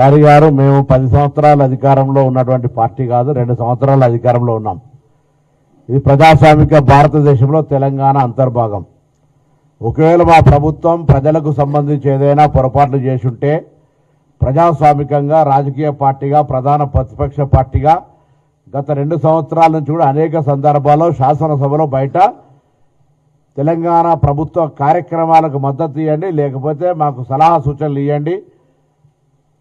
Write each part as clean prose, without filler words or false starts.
గారి గారు మేము 10 సంవత్సరాల అధికారంలో ఉన్నటువంటి పార్టీ కాదు, 2 సంవత్సరాల అధికారంలో ఉన్నాం. ఇది ప్రజాస్వామిక భారతదేశంలో తెలంగాణ అంతర్భాగం. ఒకవేళ మా ప్రభుత్వం ప్రజలకు సంబంధించి ఏదైనా పొరపాట్లు చేసి ఉంటే ప్రజాస్వామికంగా రాజకీయ పార్టీగా ప్రధాన ప్రతిపక్ష పార్టీగా గత 2 సంవత్సరాల నుంచి కూడా అనేక సందర్భాల్లో శాసనసభలో బయట తెలంగాణ ప్రభుత్వ కార్యక్రమాలకు మద్దతు ఇవ్వండి, లేకపోతే మాకు సలహా సూచనలు ఇవ్వండి,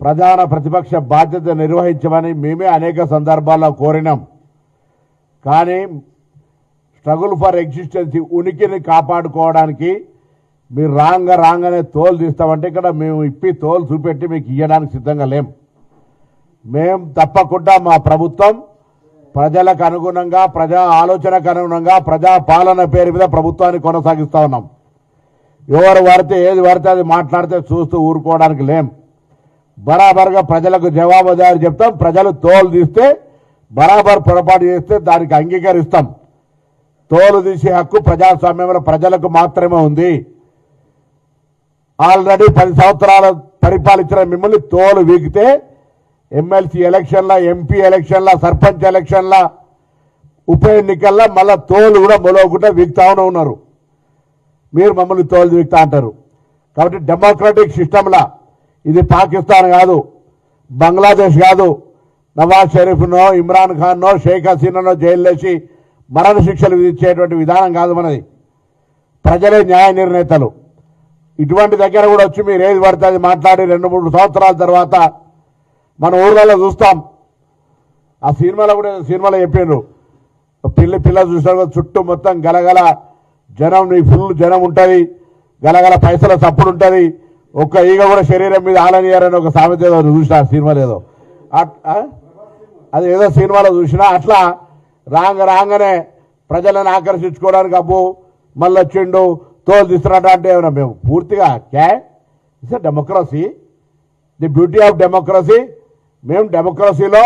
ప్రధాన ప్రతిపక్ష బాధ్యత నిర్వహించమని మేమే అనేక సందర్భాల్లో కోరినాం. కానీ స్ట్రగుల్ ఫర్ ఎగ్జిస్టెన్స్ ఉనికిని కాపాడుకోవడానికి మీరు రాగానే తోలు తీస్తామంటే ఇక్కడ మేము ఇప్పి తోలు చూపెట్టి మీకు ఇవ్వడానికి సిద్ధంగా లేం. మేం తప్పకుండా మా ప్రభుత్వం ప్రజలకు అనుగుణంగా ప్రజా ఆలోచనకు అనుగుణంగా ప్రజా పాలన పేరు మీద ప్రభుత్వాన్ని కొనసాగిస్తూ ఉన్నాం. ఎవరు వారితే ఏది వారితే అది మాట్లాడితే చూస్తూ ఊరుకోవడానికి లేం. బరాబర్గా ప్రజలకు జవాబుదారి చెప్తాం. ప్రజలు తోలు తీస్తే బరాబర్ పొరపాటు చేస్తే దానికి అంగీకరిస్తాం. తోలు తీసే హక్కు ప్రజాస్వామ్యంలో ప్రజలకు మాత్రమే ఉంది. ఆల్రెడీ 10 సంవత్సరాల పరిపాలించిన మిమ్మల్ని తోలు వీగితే ఎమ్మెల్సీ ఎలక్షన్ల, ఎంపీ ఎలక్షన్ల, సర్పంచ్ ఎలక్షన్ల, ఉప ఎన్నికల్లో మళ్ళా తోలు కూడా మొలవకుండా వీగుతానే ఉన్నారు. మీరు మమ్మల్ని తోలు వీగుతా అంటారు. కాబట్టి డెమోక్రటిక్ సిస్టంలా ఇది పాకిస్తాన్ కాదు, బంగ్లాదేశ్ కాదు, నవాజ్ షరీఫ్నో ఇమ్రాన్ ఖాన్నో షేక్ హసీనానో జైలు వేసి మరణ శిక్షలు విధించేటువంటి విధానం కాదు మనది. ప్రజలే న్యాయ నిర్ణేతలు. ఇటువంటి దగ్గర కూడా వచ్చి మీరు ఏది పడితే అది మాట్లాడి 2-3 సంవత్సరాల తర్వాత మన ఊర్లలో చూస్తాం. ఆ సినిమాలో చెప్పారు, పిల్ల చూసారు చుట్టూ మొత్తం గలగల జనం, నీ ఫుల్ జనం ఉంటుంది, గలగల పైసల చప్పుడు ఉంటుంది, ఒక్క ఈగ కూడా శరీరం మీద ఆలనియారని ఒక సామెత ఏదో చూసిన సినిమాలో ఏదో అది ఏదో సినిమాలో చూసినా అట్లా రాగానే ప్రజలను ఆకర్షించుకోవడానికి అబ్బు మళ్ళీ వచ్చిండు తోలు తీసుకురాట అంటే ఏమన్నా మేము పూర్తిగా it's democracy, the beauty of democracy. మేము డెమోక్రసీలో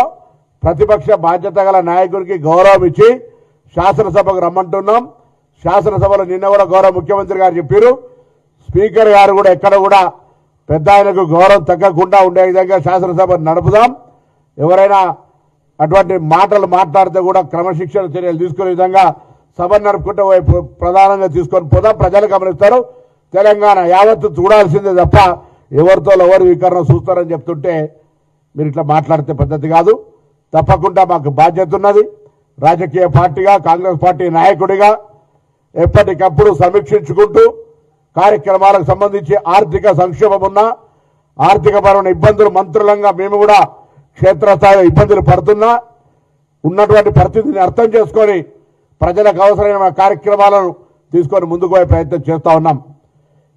ప్రతిపక్ష బాధ్యత గల నాయకుడికి గౌరవం ఇచ్చి శాసనసభకు రమ్మంటున్నాం. శాసనసభలో నిన్న కూడా గౌరవ ముఖ్యమంత్రి గారు చెప్పారు, స్పీకర్ గారు కూడా ఎక్కడ కూడా పెద్ద ఆయనకు గౌరవం తగ్గకుండా ఉండే విధంగా శాసనసభ నడుపుదాం. ఎవరైనా అటువంటి మాటలు మాట్లాడితే కూడా క్రమశిక్షణ చర్యలు తీసుకునే విధంగా సభ నడుపుకుంటే ప్రధానంగా తీసుకొని పోదాం. ప్రజలు గమనిస్తారు. తెలంగాణ యావత్తు చూడాల్సిందే తప్ప ఎవరితో ఎవరు వికరణ చూస్తారని చెప్తుంటే మీరు ఇట్లా మాట్లాడితే పద్ధతి కాదు. తప్పకుండా మాకు బాధ్యత ఉన్నది. రాజకీయ పార్టీగా, కాంగ్రెస్ పార్టీ నాయకుడిగా ఎప్పటికప్పుడు సమీక్షించుకుంటూ కార్యక్రమాలకు సంబంధించి ఆర్థిక సంక్షోభం ఉన్న ఆర్థికపరమైన ఇబ్బందులు మంత్రులంగా మేము కూడా క్షేత్రస్థాయిలో ఇబ్బందులు పడుతున్నా ఉన్నటువంటి పరిస్థితిని అర్థం చేసుకొని ప్రజలకు అవసరమైన కార్యక్రమాలను తీసుకొని ముందుకు పోయే ప్రయత్నం చేస్తూ ఉన్నాం.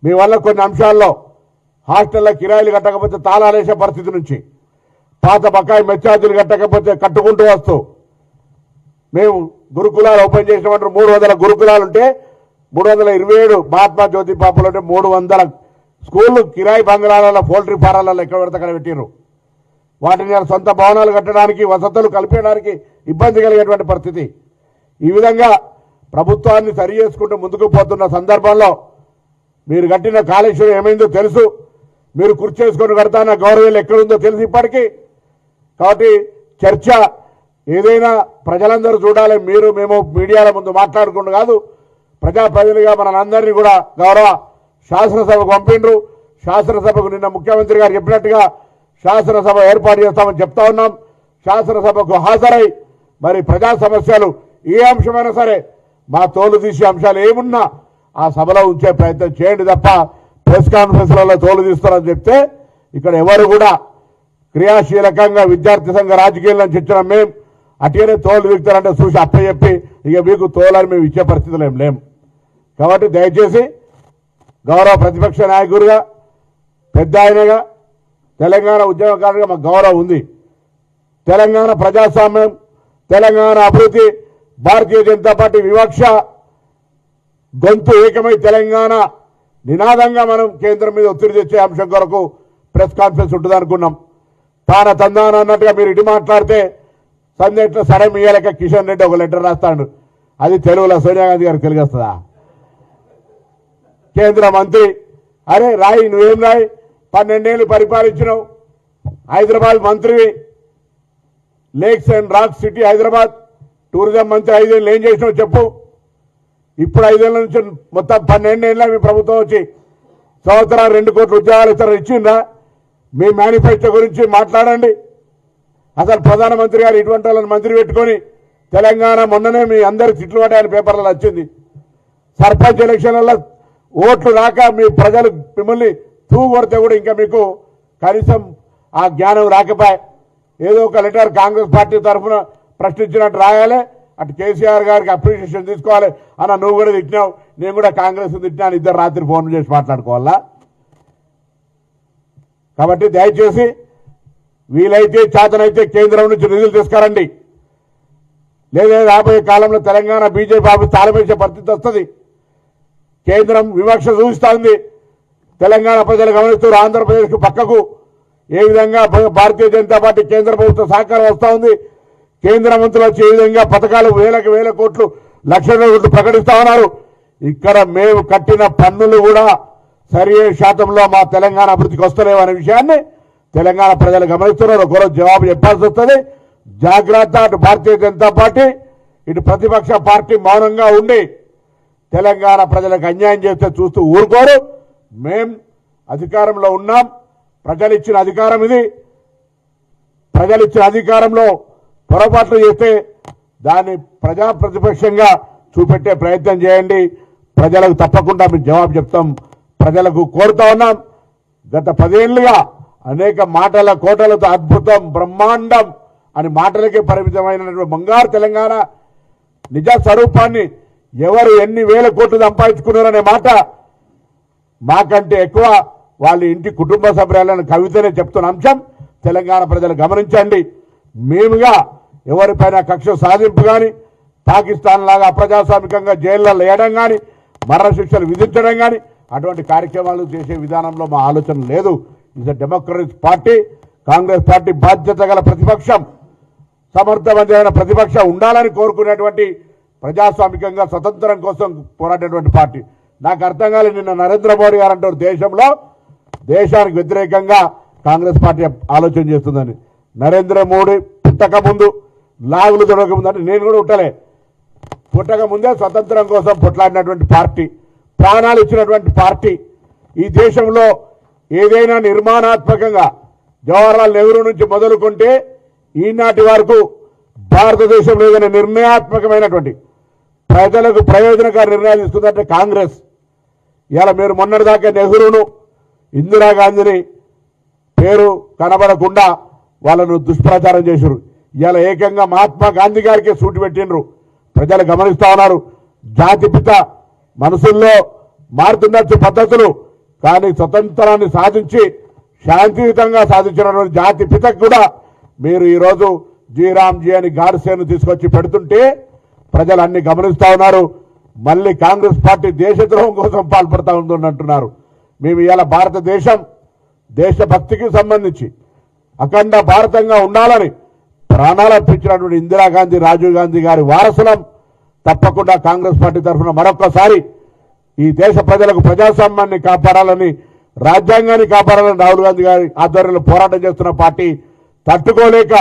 మీ వల్ల కొన్ని అంశాల్లో హాస్టల్లో కిరాయిలు కట్టకపోతే తాళాలేసే పరిస్థితి నుంచి పాత బకాయి మెచ్చార్జీలు కట్టకపోతే కట్టుకుంటూ వస్తూ మేము గురుకులాలు ఓపెన్ చేసినటువంటి 300 గురుకులాలు ఉంటే 327 మహాత్మా జ్యోతి పాపలు ఉంటే 300 స్కూళ్ళు కిరాయి బంగ్లాలలో పౌల్ట్రీ ఫారాలలో ఎక్కడ పడితే అక్కడ పెట్టిర్రు. వాటిని సొంత భవనాలు కట్టడానికి వసతులు కల్పించడానికి ఇబ్బంది కలిగేటువంటి పరిస్థితి. ఈ విధంగా ప్రభుత్వాన్ని సరి చేసుకుంటూ ముందుకు పోతున్న సందర్భంలో మీరు కట్టిన కాళేశ్వరం ఏమైందో తెలుసు, మీరు కుర్చీ చేసుకొని కడతాన గౌరవం ఎక్కడుందో తెలుసు ఇప్పటికీ. కాబట్టి చర్చ ఏదైనా ప్రజలందరూ చూడాలి. మీరు మేము మీడియాల ముందు మాట్లాడుకుంటూ కాదు, ప్రజాప్రతినిధిగా మనందరినీ కూడా గౌరవ శాసనసభకు పంపిండ్రు. శాసనసభకు నిన్న ముఖ్యమంత్రి గారు చెప్పినట్టుగా శాసనసభ ఏర్పాటు చేస్తామని చెప్తా ఉన్నాం. శాసనసభకు హాజరై మరి ప్రజా సమస్యలు ఏ అంశమైనా సరే మా తోలు తీసే అంశాలు ఏమున్నా ఆ సభలో ఉంచే ప్రయత్నం చేయండి తప్ప ప్రెస్ కాన్ఫరెన్స్లలో తోలు తీస్తారని చెప్తే ఇక్కడ ఎవరు కూడా క్రియాశీలకంగా విద్యార్థి సంఘ రాజకీయాల నుంచి ఇచ్చిన మేము అటుగానే తోలు వీగుతారంటే చూసి అప్పచెప్పి ఇక మీకు తోలని మేము ఇచ్చే పరిస్థితులు ఏం లేం. కాబట్టి దయచేసి గౌరవ ప్రతిపక్ష నాయకుడిగా, పెద్ద ఆయనగా, తెలంగాణ ఉద్యమకారుడిగా మాకు గౌరవం ఉంది. తెలంగాణ ప్రజాస్వామ్యం, తెలంగాణ అభివృద్ధి, భారతీయ జనతా పార్టీ వివక్ష గొంతు ఏకమై తెలంగాణ నినాదంగా మనం కేంద్రం మీద ఒత్తిడి తెచ్చే అంశం కొరకు ప్రెస్ కాన్ఫరెన్స్ ఉంటుంది అనుకున్నాం. తాన తందాన అన్నట్టుగా మీరు ఇటు మాట్లాడితే సందేట్లో సడన్ ఇయ్యలేక కిషన్ రెడ్డి ఒక లెటర్ రాస్తాడు. అది తెలుగులో సోనియా గాంధీ గారికి తెలియస్తుందా? కేంద్ర మంత్రి అరే రాయి, నువ్వేం రాయి, 12 ఏళ్ళు పరిపాలించినావు, హైదరాబాద్ మంత్రివి, lakes and rock city Hyderabad tourism మంత్రి 5 ఏళ్ళు ఏం చేసినావు చెప్పు. ఇప్పుడు 5 ఏళ్ల నుంచి మొత్తం 12 ఏళ్ళ మీ ప్రభుత్వం వచ్చి సంవత్సరం 2 కోట్ల ఉద్యోగాలు ఇచ్చిందా? మీ మేనిఫెస్టో గురించి మాట్లాడండి. అసలు ప్రధానమంత్రి గారు ఇటువంటి వాళ్ళని మంత్రి పెట్టుకొని తెలంగాణ మొన్ననే మీ అందరి తిట్లు పడ్డాయని పేపర్లలో వచ్చింది. సర్పంచ్ ఎలక్షన్లలో ఓట్లు రాక మీ ప్రజలు మిమ్మల్ని తూగొడితే కూడా ఇంకా మీకు కనీసం ఆ జ్ఞానం రాకపోయే. ఏదో ఒక లెటర్ కాంగ్రెస్ పార్టీ తరఫున ప్రశ్నించినట్టు రాయాలి, అటు కేసీఆర్ గారికి అప్రిషియేషన్ తీసుకోవాలి. అన్న నువ్వు కూడా తిట్టినావు, నేను కూడా కాంగ్రెస్ తిట్టినాను, ఇద్దరు రాత్రి ఫోన్ చేసి మాట్లాడుకోవాలా? కాబట్టి దయచేసి వీలైతే చేతనైతే కేంద్రం నుంచి నిధులు తీసుకురండి. లేదా రాబోయే కాలంలో తెలంగాణ బీజేపీ ఆఫీస్ తాళమేసే పరిస్థితి వస్తుంది. కేంద్రం వివక్ష చూపిస్తోంది. తెలంగాణ ప్రజలు గమనిస్తూ ఆంధ్రప్రదేశ్కు పక్కకు ఏ విధంగా భారతీయ జనతా పార్టీ కేంద్ర ప్రభుత్వం సహకారం వస్తూ ఉంది. కేంద్ర మంత్రులు వచ్చి ఏ విధంగా పథకాలు వేల కోట్లు లక్షల కోట్లు ప్రకటిస్తా ఉన్నారు. ఇక్కడ మేము కట్టిన పన్నులు కూడా సరి శాతంలో మా తెలంగాణ అభివృద్ధికి వస్తలేవు అనే విషయాన్ని తెలంగాణ ప్రజలు గమనిస్తున్నారు. ఒకరోజు జవాబు చెప్పాల్సి వస్తుంది. జాగ్రత్త. అటు భారతీయ జనతా పార్టీ ఇటు ప్రతిపక్ష పార్టీ మౌనంగా ఉండి తెలంగాణ ప్రజలకు అన్యాయం చేస్తే చూస్తూ ఊరుకోరు. మేం అధికారంలో ఉన్నాం. ప్రజలు ఇచ్చిన అధికారం ఇది. ప్రజలు ఇచ్చిన అధికారంలో పొరపాట్లు చేస్తే దాన్ని ప్రజా ప్రతిపక్షంగా చూపెట్టే ప్రయత్నం చేయండి. ప్రజలకు తప్పకుండా మేము జవాబు చెప్తాం. ప్రజలకు కోరుతా ఉన్నాం. గత 10 ఏళ్లుగా అనేక మాటల కోటలతో అద్భుతం బ్రహ్మాండం అని మాటలకే పరిమితమైనటువంటి బంగారు తెలంగాణ నిజ స్వరూపాన్ని ఎవరు ఎన్ని వేల కోట్లు సంపాదించుకున్నారనే మాట మాకంటే ఎక్కువ వాళ్ళ ఇంటి కుటుంబ సభ్యులను కవితనే చెప్తున్న అంశం తెలంగాణ ప్రజలు గమనించండి. మేముగా ఎవరిపైన కక్ష సాధింపు కానీ పాకిస్తాన్ లాగా అప్రజాస్వామికంగా జైల్లో వేయడం కానీ మరణ శిక్షలు విధించడం కానీ అటువంటి కార్యక్రమాలు చేసే విధానంలో మా ఆలోచన లేదు. It's democratic party. Congress party బాధ్యత గల ప్రతిపక్షం, సమర్థవంతమైన ప్రతిపక్షం ఉండాలని కోరుకునేటువంటి ప్రజాస్వామికంగా స్వతంత్రం కోసం పోరాడేటువంటి పార్టీ. నాకు అర్థం కాలేదు నిన్న నరేంద్ర మోడీ గారు అంటారు దేశానికి వ్యతిరేకంగా కాంగ్రెస్ పార్టీ ఆలోచన చేస్తుందని. నరేంద్ర మోడీ పుట్టక ముందు లాగులు దొరక ముందు అంటే నేను కూడా పుట్టలే. పుట్టక ముందే స్వతంత్రం కోసం పొట్లాడినటువంటి పార్టీ, ప్రాణాలు ఇచ్చినటువంటి పార్టీ. ఈ దేశంలో ఏదైనా నిర్మాణాత్మకంగా జవహర్లాల్ నెహ్రూ నుంచి మొదలుకుంటే ఈనాటి వరకు భారతదేశంలో ఏదైనా నిర్ణయాత్మకమైనటువంటి ప్రజలకు ప్రయోజనకారి నిర్ణయాలు ఇస్తుందంటే కాంగ్రెస్. ఇలా మీరు మొన్నటిదాకా నెహ్రూను ఇందిరాగాంధీని పేరు కనబడకుండా వాళ్ళను దుష్ప్రచారం చేశారు. ఇలా ఏకంగా మహాత్మా గాంధీ గారికి సూటి పెట్టిండ్రు. ప్రజలు గమనిస్తా ఉన్నారు. జాతిపిత మనసుల్లో మారుతున్నట్టు పద్ధతులు, కానీ స్వతంత్రాన్ని సాధించి శాంతియుతంగా సాధించినటువంటి జాతి పితకు కూడా మీరు ఈరోజు జీరామ్జీ అని గాడ్సేను తీసుకొచ్చి పెడుతుంటే ప్రజలు అన్ని గమనిస్తా ఉన్నారు. మళ్ళీ కాంగ్రెస్ పార్టీ దేశద్రోహం కోసం పాల్పడతా ఉందంటున్నారు. మేము ఇవాళ భారతదేశం దేశభక్తికి సంబంధించి అఖండ భారతంగా ఉండాలని ప్రాణాలు అర్పించినటువంటి ఇందిరాగాంధీ, రాజీవ్ గాంధీ గారి వారసులం. తప్పకుండా కాంగ్రెస్ పార్టీ తరఫున మరొక్కసారి ఈ దేశ ప్రజలకు ప్రజాస్వామ్యాన్ని కాపాడాలని, రాజ్యాంగాన్ని కాపాడాలని రాహుల్ గాంధీ గారి ఆధ్వర్యంలో పోరాటం చేస్తున్న పార్టీ తట్టుకోలేక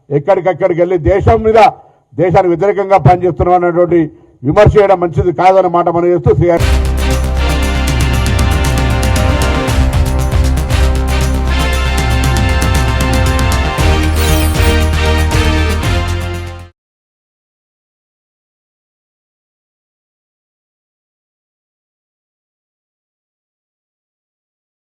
ఎక్కడికక్కడికి వెళ్ళి దేశానికి వ్యతిరేకంగా పనిచేస్తున్నాం అన్నటువంటి విమర్శ చేయడం మంచిది కాదన్నమాట మనం చేస్తూ